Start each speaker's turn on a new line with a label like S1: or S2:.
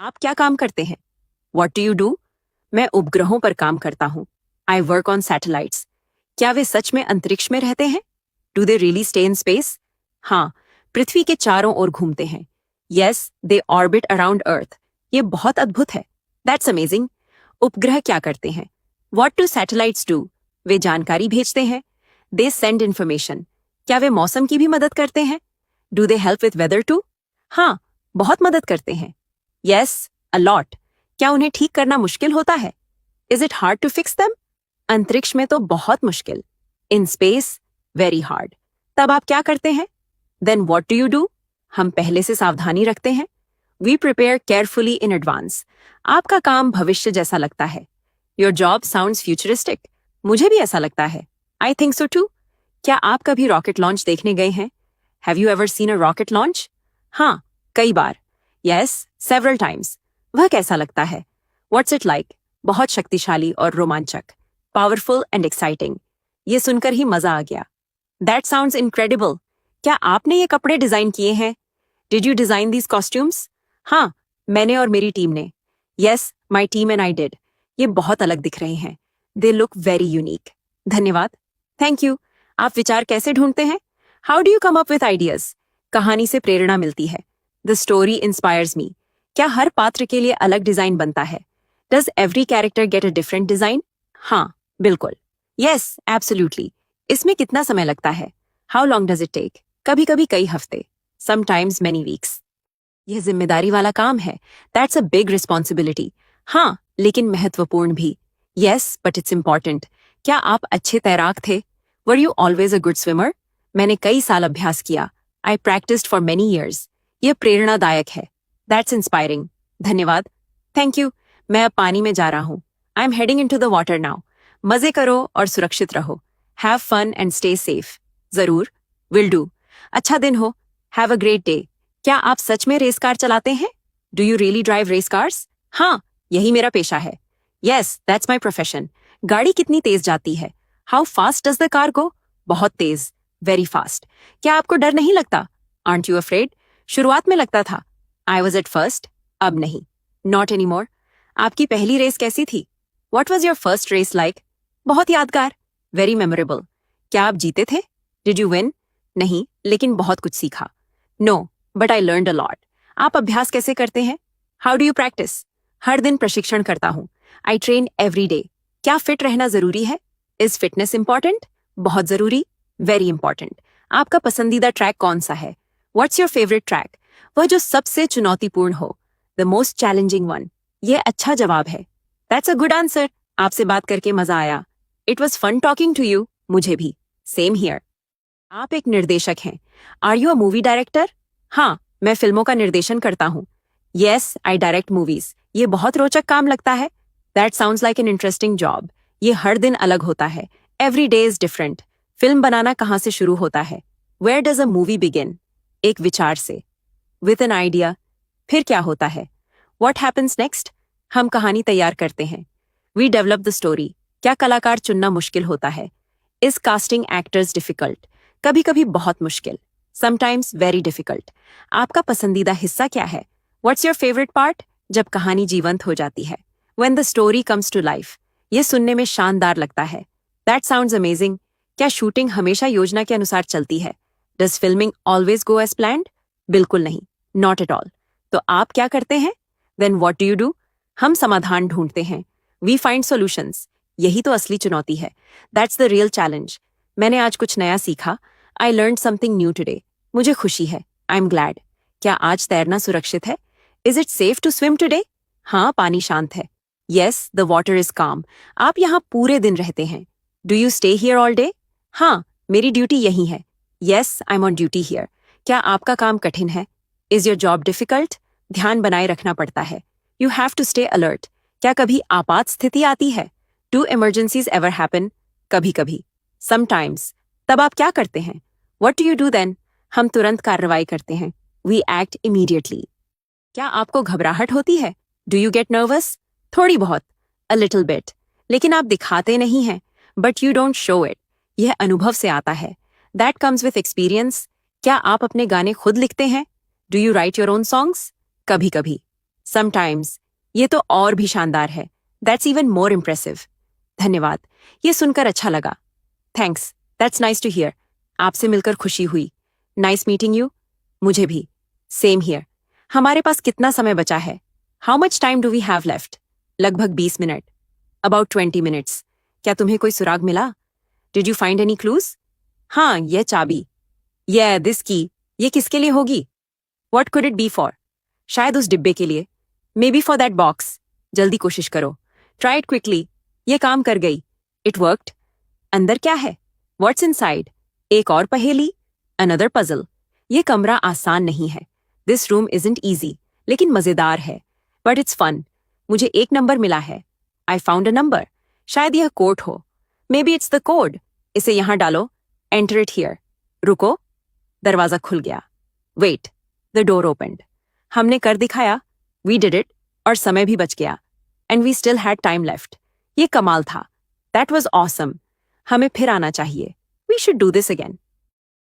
S1: आप क्या काम करते हैं? What do you do? मैं उपग्रहों पर काम करता हूँ। I work on satellites. क्या वे सच में अंतरिक्ष में रहते हैं? Do they really stay in space? हाँ, पृथ्वी के चारों ओर घूमते हैं। Yes, they orbit around earth. ये बहुत अद्भुत है। That's amazing. उपग्रह क्या करते हैं? What do satellites do? वे जानकारी भेजते हैं। They send information. क्या वे मौसम की भी मदद करते हैं? Do they help with weather too? हाँ, बहुत मदद करते हैं। Yes, a lot. क्या उन्हें ठीक करना मुश्किल होता है? Is it hard to fix them? अंतरिक्ष में तो बहुत मुश्किल। In space, very hard. तब आप क्या करते हैं? Then what do you do? हम पहले से सावधानी रखते हैं। We prepare carefully in advance. आपका काम भविष्य जैसा लगता है। Your job sounds futuristic. मुझे भी ऐसा लगता है। I think so too. क्या आप कभी रॉकेट लॉन्च देखने गए हैं? Have you ever seen a rocket launch? हाँ, कई बार। Yes, several times. वह कैसा लगता है? What's it like? बहुत शक्तिशाली और रोमांचक। Powerful and exciting. ये सुनकर ही मजा आ गया। That sounds incredible. क्या आपने ये कपड़े डिजाइन किए हैं? Did you design these costumes? हाँ, मैंने और मेरी टीम ने। Yes, my team and I did. ये बहुत अलग दिख रहे हैं। They look very unique. धन्यवाद। Thank you. आप विचार कैसे ढूंढते हैं? How do you come up with ideas? कहानी से प्रेरणा मिलती है। The story inspires me. क्या हर पात्र के लिए अलग डिजाइन बनता है? Does every character get a different design? हाँ, बिल्कुल। Yes, absolutely. इसमें कितना समय लगता है? How long does it take? कभी कभी कई हफ्ते। Sometimes many weeks. यह जिम्मेदारी वाला काम है। That's a big responsibility. हाँ, लेकिन महत्वपूर्ण भी। Yes, but it's important. क्या आप अच्छे तैराक थे? वर you always a good swimmer? मैंने कई साल अभ्यास किया। I practised for many years. यह प्रेरणादायक है। That's inspiring. धन्यवाद। Thank you. मैं अब पानी में जा रहा हूँ। I am heading into the water now. मजे करो और सुरक्षित रहो। Have fun and stay safe. जरूर, विल डू। अच्छा दिन हो। Have a great day. क्या आप सच में रेस कार चलाते हैं? Do you really drive race cars? हाँ, यही मेरा पेशा है। Yes, that's my profession. गाड़ी कितनी तेज जाती है? How fast does the car go? बहुत तेज। Very fast. क्या आपको डर नहीं लगता? Aren't you afraid? शुरुआत में लगता था। I was at first. अब नहीं। Not any more. आपकी पहली रेस कैसी थी? What was your first race like? बहुत यादगार। Very memorable. क्या आप जीते थे? Did you win? नहीं, लेकिन बहुत कुछ सीखा। No, but I learned a lot. आप अभ्यास कैसे करते हैं? How do you practise? हर दिन प्रशिक्षण करता हूँ। I train every day. क्या फिट रहना जरूरी है? Is fitness important? बहुत जरूरी। Very important. आपका पसंदीदा ट्रैक कौन सा है? What's your favourite track? वह जो सबसे चुनौतीपूर्ण हो। The most challenging one. ये अच्छा जवाब है। That's a good answer. आपसे बात करके मजा आया। It was fun talking to you. मुझे भी। Same here. आप एक निर्देशक हैं। Are you a movie director? हाँ, मैं फिल्मों का निर्देशन करता हूँ। Yes, I direct movies. ये बहुत रोचक काम लगता है। That sounds like an interesting job. ये हर दिन अलग होता है। Every day is different. Film बनाना कहाँ से शुरू होता है? Where does a movie begin? एक विचार से। With an idea. फिर क्या होता है? What happens next? हम कहानी तैयार करते हैं। We develop the story. क्या कलाकार चुनना मुश्किल होता है? Is casting actors difficult? कभी कभी बहुत मुश्किल। Sometimes very difficult. आपका पसंदीदा हिस्सा क्या है? What's your favourite part? जब कहानी जीवंत हो जाती है। When the story comes to life. ये सुनने में शानदार लगता है। That sounds amazing. क्या शूटिंग हमेशा योजना के अनुसार चलती है? Does filming always go as planned? बिल्कुल नहीं। Not at all. तो आप क्या करते हैं? Then what do you do? हम समाधान ढूंढते हैं। We find solutions. यही तो असली चुनौती है। That's the real challenge. मैंने आज कुछ नया सीखा। I learn something new today. मुझे खुशी है। I am glad. क्या आज तैरना सुरक्षित है? Is it safe to swim today? हाँ, पानी शांत है। यस, द वॉटर इज काम। आप यहाँ पूरे दिन रहते हैं। Do you stay here all day? हाँ, मेरी ड्यूटी यही है। Yes, I am on duty here. क्या आपका काम कठिन है? Is your job difficult? ध्यान बनाए रखना पड़ता है। You have to stay alert. क्या कभी आपात स्थिति आती है? Do emergencies ever happen? कभी कभी। समटाइम्स। तब आप क्या करते हैं? What do you do then? हम तुरंत कार्रवाई करते हैं। We act immediately. क्या आपको घबराहट होती है? Do you get nervous? थोड़ी बहुत। A little bit. लेकिन आप दिखाते नहीं हैं। But you don't show it. यह अनुभव से आता है। That comes with experience. क्या आप अपने गाने खुद लिखते हैं? Do you write your own songs? कभी कभी। समटाइम्स। ये तो और भी शानदार है। That's even more impressive. धन्यवाद, ये सुनकर अच्छा लगा। Thanks, that's nice to here. आपसे मिलकर खुशी हुई। Nice meeting you. मुझे भी। Same here. हमारे पास कितना समय बचा है? How much time do we have left? लगभग 20 मिनट। About 20 minutes. क्या तुम्हें कोई सुराग मिला? Did you find any clues? हाँ, यह चाबी। यह दिस की। ये किसके लिए होगी? What could it be for? शायद उस डिब्बे के लिए। Maybe for that box. जल्दी कोशिश करो। Try it quickly. ये काम कर गई। It worked. अंदर क्या है? What's inside? एक और पहेली। Another puzzle. ये कमरा आसान नहीं है। This room isn't easy. लेकिन मजेदार है। But it's fun. मुझे एक नंबर मिला है। I found a number. शायद यह कोड हो। Maybe it's the code. इसे यहाँ डालो। Enter it here. रुको। दरवाजा खुल गया। Wait. The door opened. हमने कर दिखाया। We did it. और समय भी बच गया। And we still had time left. ये कमाल था। That was awesome. हमें फिर आना चाहिए। We should do this again.